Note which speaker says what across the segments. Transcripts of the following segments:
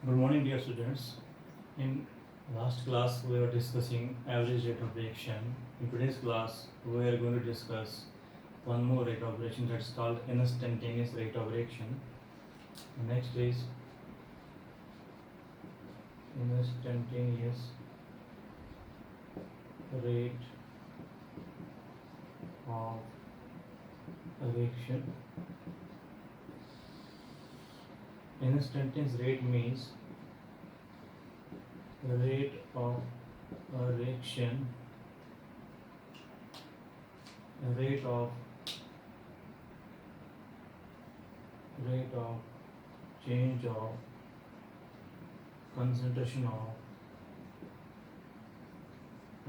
Speaker 1: Good morning, dear students. In last class, we were discussing average rate of reaction. In today's class, we are going to discuss one more rate of reaction that's called instantaneous rate of reaction. The next is instantaneous rate of reaction. Instantaneous rate means rate of reaction, rate of change of concentration of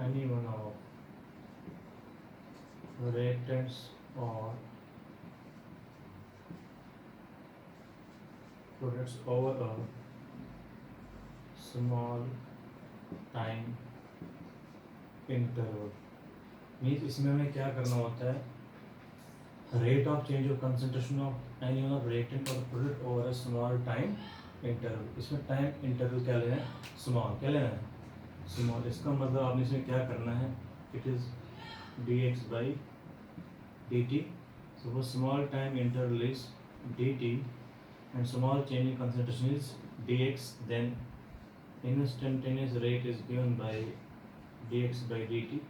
Speaker 1: any one of reactants or products over a small time interval. Means इसमें हमें क्या करना होता है, rate of change of concentration of any one of reactant और product over a small time interval. इसमें time interval क्या लेना है, स्मॉल। क्या लेना है, स्मॉल। इसका मतलब आपने इसमें क्या करना है, it is dx by dt. So small time interval is dt and small change in concentration is dx. Then instantaneous rate is given by dx by dt.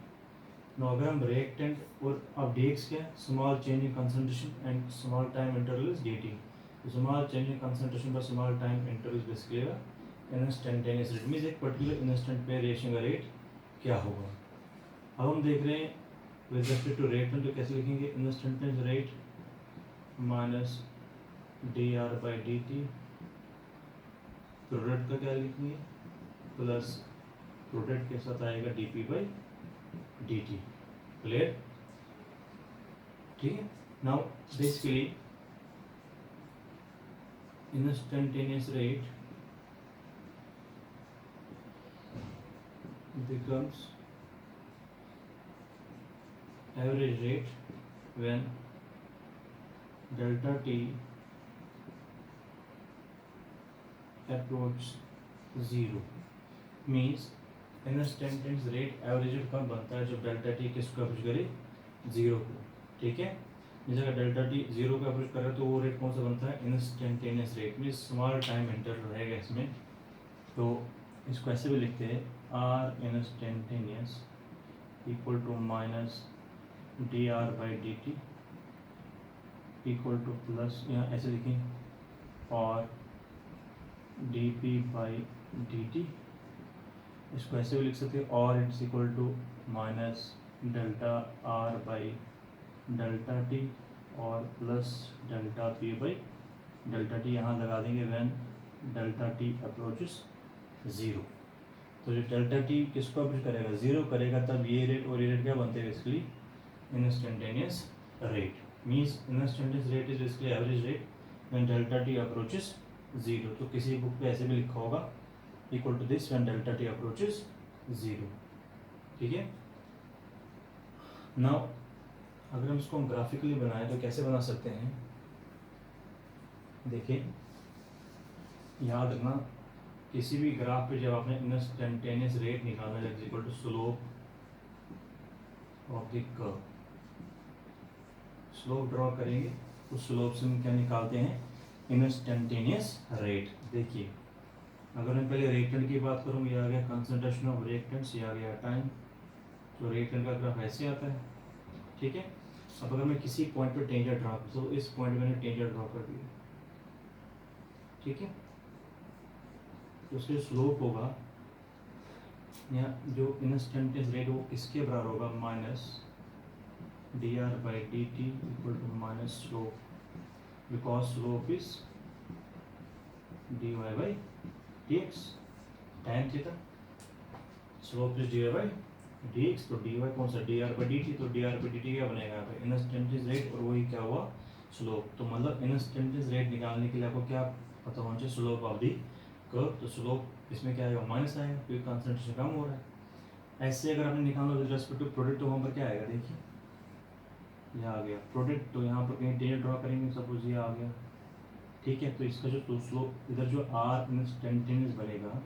Speaker 1: Now अगर हम reactant और अब dx क्या है, small change in concentration and small time interval is dt. So small change in concentration by small time interval is basically a instantaneous rate. means एक particular instant पे reaction का rate क्या होगा। अब हम देख रहे हैं with respect to reactant तो कैसे लिखेंगे, instantaneous rate minus dr by dt. Product का क्या लिखेंगे, प्लस प्रोडक्ट के साथ आएगा dp by dt. क्लियर, ठीक है। Now basically instantaneous rate becomes average rate when delta t approach 0. Means instantaneous rate average rate कब बनता है, जब डेल्टा टी किसको अप्रोच करे, 0 को। ठीक है, जैसे अगर डेल्टा टी 0 को अप्रोच कर रहा है तो वो रेट कौन सा बनता है, instantaneous rate. Means small time interval रहेगा इसमें। तो इसको ऐसे भी लिखते हैं, R instantaneous equal to minus d R by d t equal to plus, यहाँ ऐसे लिखें, और d P by d t. इसको ऐसे भी लिख सकते हैं, और it's equal to minus delta R by delta t और plus delta P by delta t. यहाँ लगा देंगे व्हेन डेल्टा टी अप्रोचेस 0। तो जो डेल्टा टी किसको अप्रोच करेगा, 0 करेगा, तब ये रेट और ये रेट क्या बनते हैं, basically instantaneous rate. Means instantaneous rate is basically average rate when delta t approaches 0। तो किसी बुक पे ऐसे भी लिखा होगा, equal to this when delta t approaches 0। ठीक है। नाउ अगर हम इसको ग्राफिकली बनाएं तो कैसे बना सकते हैं, देखिए, याद रखना, किसी भी ग्राफ पे जब आपने इंस्टेंटेनियस रेट निकालना है, equal to slope of the curve, slope draw करेंगे, उस स्लोप से हम क्या निकालते हैं, इंस्टेंटेनियस रेट। देखिए, अगर मैं पहले रिएक्टेंट की बात करूँ, ये आ गया कंसंट्रेशन ऑफ रिएक्टेंट्स, ये आ गया टाइम। तो रिएक्टेंट का ग्राफ ऐसे आता है। ठीक है। अब अगर मैं किसी पॉइंट पर टेंजर ड्रॉ करूँ, तो इस पॉइंट में मैंने टेंजर ड्रॉ कर दिया। ठीक है। तो उसके स्लोप होगा, या जो इंस्टेंटेनियस रेट वो किसके बराबर होगा, minus d R by d t equal to minus slope, because slope is d y by d x, time theta, slope is d y by d x. तो डी वाई कौन सा, d R by d t. तो d R by d t क्या बनेगा यहाँ पे, instantaneous rate, और वही क्या हुआ, स्लोप। तो मतलब इंस्टेंटेनियस रेट निकालने के लिए आपको क्या पता होना चाहिए, स्लोप ऑफ दी कर्व। तो स्लोप इसमें क्या आएगा, माइनस आएगा, क्योंकि कंसंट्रेशन कम हो रहा है। ऐसे अगर आपने निकालना विद रेस्पेक्ट टू प्रोडक्ट, तो वहाँ पर क्या आएगा, देखिए, ये आ गया प्रोडक्ट। तो यहाँ पर कहीं टेंजर ड्रॉ करेंगे, सपोज ये आ गया, ठीक है। तो इसका जो स्लोप इधर जो आर इंस्टेंटेनियस बनेगा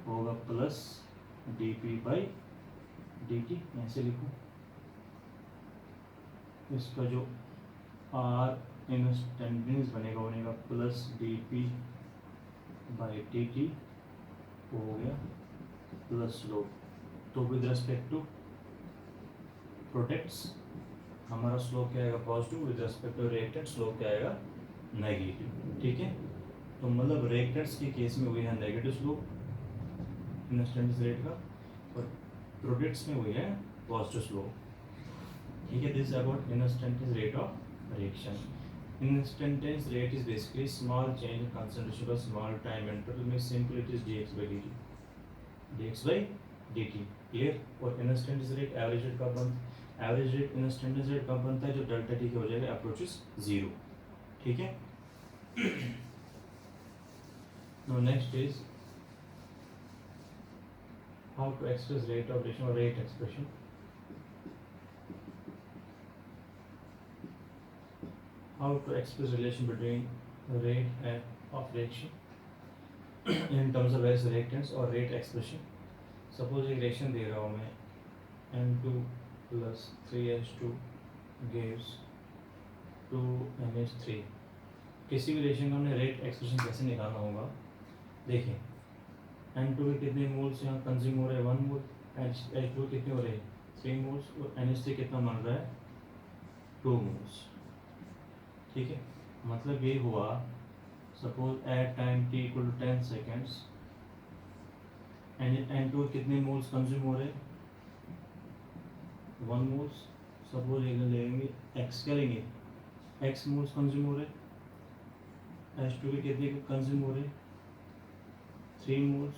Speaker 1: वो होगा plus d P by d t, ऐसे लिखो। इसका जो आर इंस्टेंटेनियस बनेगा बनेगा plus d P by d t, हो गया प्लस स्लोप। तो विद रेस्पेक्ट टू प्रोडक्ट्स हमारा स्लोप क्या आएगा positive, with respect to reactant slope क्या आएगा नेगेटिव। ठीक है। तो मतलब रिएक्टेंट्स के केस में हुई है नेगेटिव स्लोप इंस्टेंटेनियस रेट का, और प्रोडक्ट्स में हुई है पॉजिटिव स्लोप। ठीक है। This about instantaneous rate of reaction. Instantaneous rate is basically small change in concentration of small time interval. में simple it is dx by dt, dx by dt, clear। और instantaneous rate average rate कब बनता है, average rate instantaneous rate कब बनता है, जो delta t के हो जाएगा approaches 0। ठीक है। Now next is how to express rate of reaction or rate expression। How to express relation between rate and of reaction in terms of various reactants or rate expression। Suppose एक reaction दे रहा हूँ मैं, N2 plus 3H2 gives 2NH3। किसी भी reaction का हमने rate expression कैसे निकालना होगा, देखिए N2 के कितने मोल्स यहाँ कंज्यूम हो रहे हैं 1 मोल, H2 कितने हो रहे हैं 3 मोल्स, और NH3 कितना मान रहा है 2 मोल्स। ठीक है। मतलब ये हुआ suppose at time t equal to 10 seconds N2 कितने मोल्स कंज्यूम हो रहे हैं 1 मोल्स। सपोज एक लेंगे x करेंगे x मोल्स कंज्यूम हो रहे, H2 के कितने कंज्यूम हो रहे 3 मोल्स,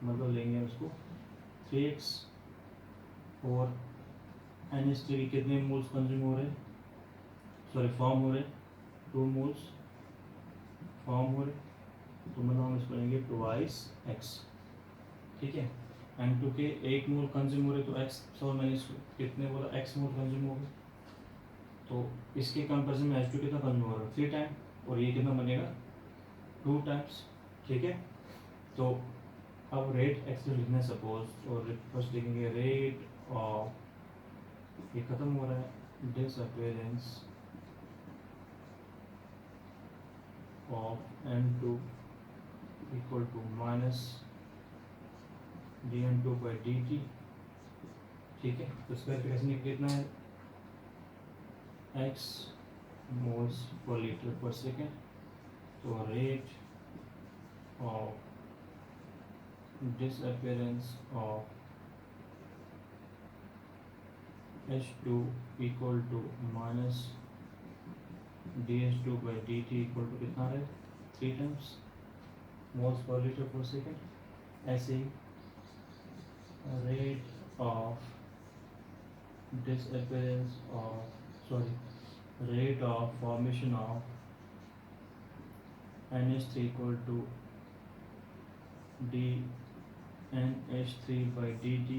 Speaker 1: मतलब लेंगे उसको 3x, और NH3 के कितने मोल्स कंज्यूम हो रहे, सॉरी फॉर्म हो रहे 2 मोल्स फॉर्म हो रहे, तो मतलब हम इसको लेंगे ट्वाइस x। ठीक है। N2 के 1 मोल कंज्यूम हो रहे तो x, सो मैंने इसको कितने बोला x मोल कंज्यूम हो गए, तो इसके कंपेरिजन में H2 कितना कंज्यूम हो रहा है 3 टाइम, और ये कितना बनेगा 2 टाइम्स। ठीक है। तो अब रेट एक्सप्रेस लिखना है सपोज, और फर्स्ट लिखेंगे रेट ऑफ, ये खत्म हो रहा है disappearance of N2 equal to minus dN2 by dt। ठीक है। तो इसका कैसे कितना है x मोल्स पर लीटर पर सेकेंड, तो rate of disappearance of H2 equal to minus dH2 by dt equal to कितना है 3 टाइम्स मोल्स पर लीटर पर सेकेंड। ऐसे ही rate of disappearance of, sorry rate of formation of NH3 equal to DNH3 by dt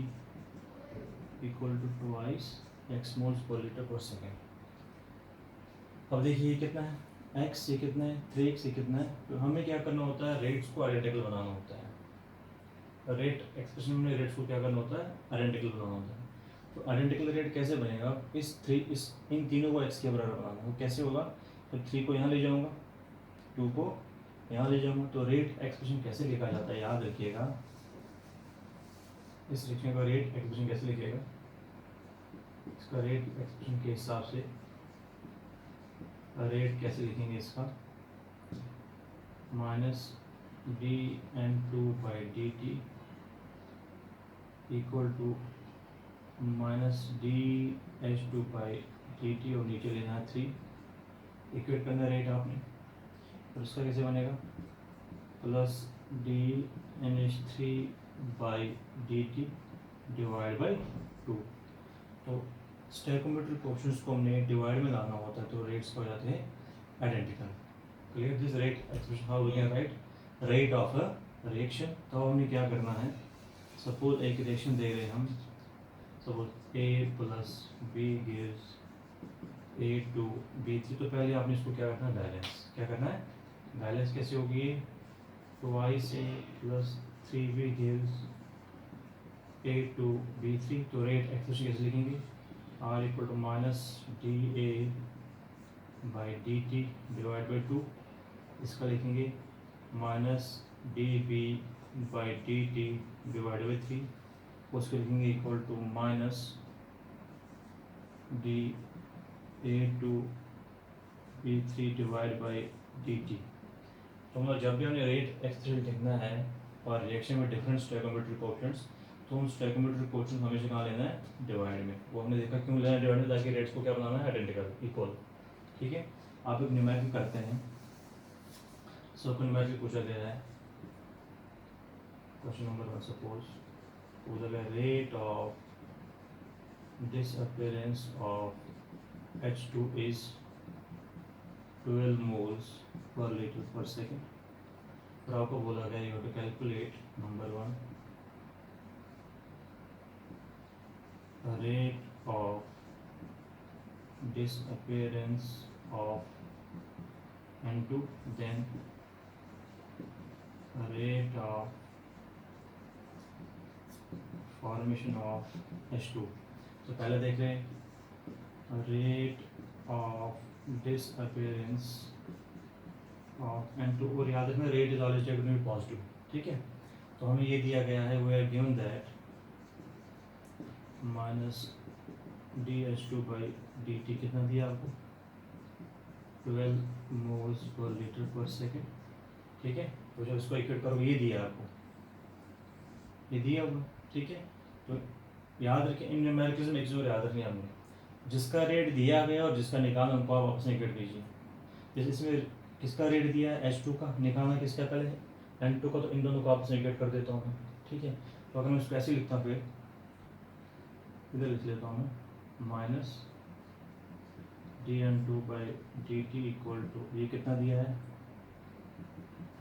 Speaker 1: equal to twice x moles पर litre पर second. अब देखिए ये कितना है x, ये कितना है 3x, ये कितना है, तो हमें क्या करना होता है रेट्स को आइडेंटिकल बनाना होता है। रेट एक्सप्रेशन में रेट्स को क्या करना होता है आइडेंटिकल बनाना होता है। तो आइडेंटिकल रेट कैसे बनेगा, इस इन तीनों को x के बराबर बनाना है। कैसे होगा, तो 3 को यहाँ ले जाऊँगा, 2 को यहाँ ले जाऊँगा, तो रेट एक्सप्रेशन कैसे लिखा जाता है याद रखिएगा। इस रिएक्शन का रेट एक्सप्रेशन कैसे लिखिएगा, इसका रेट एक्सप्रेशन के हिसाब से रेट कैसे लिखेंगे इसका, minus dN2 by dt equal to minus dH2 by dt, और नीचे लेना है 3, इक्वेट करना रेट आपने, और इसका कैसे बनेगा plus dNH3 by dt divide by 2। तो स्टैकोमेट्रिक क्वेश्चंस को हमने डिवाइड में लाना होता है, तो रेट्स हो जाते हैं identical. Clear this rate expression how we can write rate of a reaction. तो हमने क्या करना है, सपोज एक रिएक्शन दे रहे हैं हम, suppose A plus B gives A2 B3, तो पहले आपने इसको क्या करना है बैलेंस, क्या करना है बैलेंस कैसे होगी, twice a plus 3b gives a to b3, तो रेट एक्सप्रेशन कैसे लिखेंगे, r equal to minus d a by d t divide by 2, इसका लिखेंगे minus d b by d t divide by 3, उसको लिखेंगे equal to minus d a two b three divide by d t. तो मतलब जब भी हमें rate expression लिखना है और रिएक्शन में डिफरेंट स्टोइकोमेट्रिक कोएफिशिएंट्स, तो उन स्टोइकोमेट्रिक कोएफिशिएंट्स हमेशा कहाँ लेना है, डिवाइड में। वो हमने देखा क्यों लेना है डिवाइड में, ताकि रेट्स को क्या बनाना है, आइडेंटिकल, इक्वल। ठीक है, आप एक न्यूमेरिकल करते हैं। सो न्यूमेरिकल पूछा गया है, क्वेश्चन नंबर 1 सपोज पूछा गया rate of disappearance of H2 is 12 moles per liter per second। और आपको बोला गया you to calculate number 1 rate of disappearance of N2, then rate of formation of H2। तो पहले देख रहे हैं rate of disappearance of N2, और याद रखना rate is always taken to be positive. ठीक है, तो हमें ये दिया गया है, we are given that minus d h two by d t कितना दिया आपको, 12 मोल्स पर लीटर पर सेकेंड। ठीक है, तो जब इसको इक्वेट करोगे ये दिया आपको, ये दिया होगा। ठीक है, तो याद रखें इन न्यूमेरिकल्स में एक चीज़ याद रखनी है हमने, जिसका रेट दिया गया और जिसका निकालना उनको आप आपस में इक्वेट कीजिए। जैसे इसमें किसका रेट दिया है, H2 का, निकालना किसका पहले है, N2 का, तो इन दोनों को आपस में इक्वेट कर देता हूँ मैं। ठीक है, तो अगर मैं इसको ऐसे लिखता हूँ, फिर इधर लिख लेता हूँ मैं minus d n two by d t equal to, ये कितना दिया है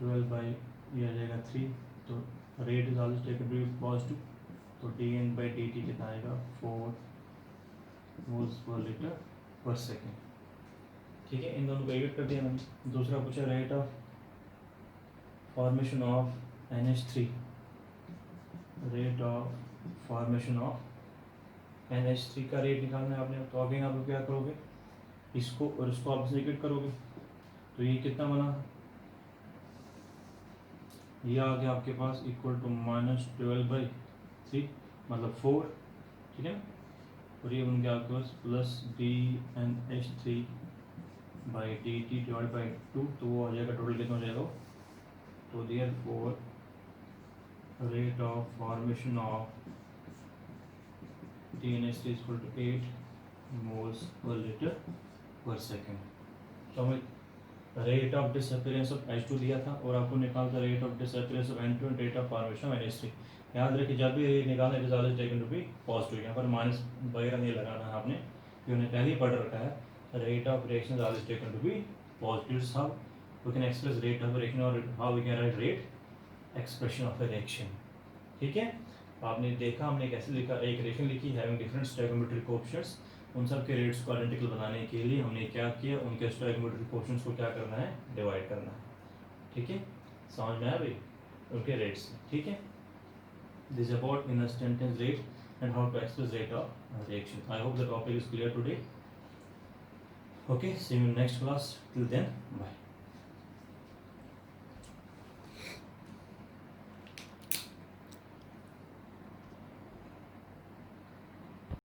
Speaker 1: 12 बाई ये आ जाएगा 3, तो rate is always taken to be positive, तो d N by d t कितना आएगा 4 मोल्स पर लीटर पर सेकेंड। ठीक है, इन दोनों को इक्वेट कर दिया मैंने। दूसरा पूछा rate of formation of NH3, rate of formation of NH3 का रेट निकालना है आपने। तो अगेन आप क्या करोगे, इसको और इसको आपस में इक्वेट करोगे, तो ये कितना बना, ये आ गया आपके पास इक्वल टू माइनस 12/3 मतलब 4। ठीक है, और ये बन गया आपके पास plus DNH3 by d t divide by 2, तो वो आ जाएगा टोटल कितना हो जाएगा, तो therefore rate of formation of DNH3 equal to 8 moles पर लीटर पर सेकेंड। तो हमें rate of disappearance of H2 दिया था और आपको निकालता rate of disappearance of N2 and rate of formation of NH3। याद रखिए जब भी रेट निकालना it is always taken to be positive, यहाँ पर माइनस वगैरह नहीं लगाना है आपने, ये उन्हें पहले ही पढ़ रखा है। Rate of reaction is always taken to be positive, how we can express rate of reaction और how we can write rate expression of the reaction. ठीक है, आपने देखा हमने कैसे लिखा, एक रिएक्शन लिखी हैविंग डिफरेंट स्टोइकोमेट्रिक कोएफिशिएंट्स, उन सब के रेट्स को आइडेंटिकल बनाने के लिए हमने क्या किया, उनके स्टोइकोमेट्रिक कोएफिशिएंट्स को क्या करना है, डिवाइड करना है। ठीक है, समझ में आया भाई उनके रेट्स। ठीक है, this about instantaneous rate and how to express rate of reaction. I hope the topic is clear today. Okay, see you in next class, till then bye.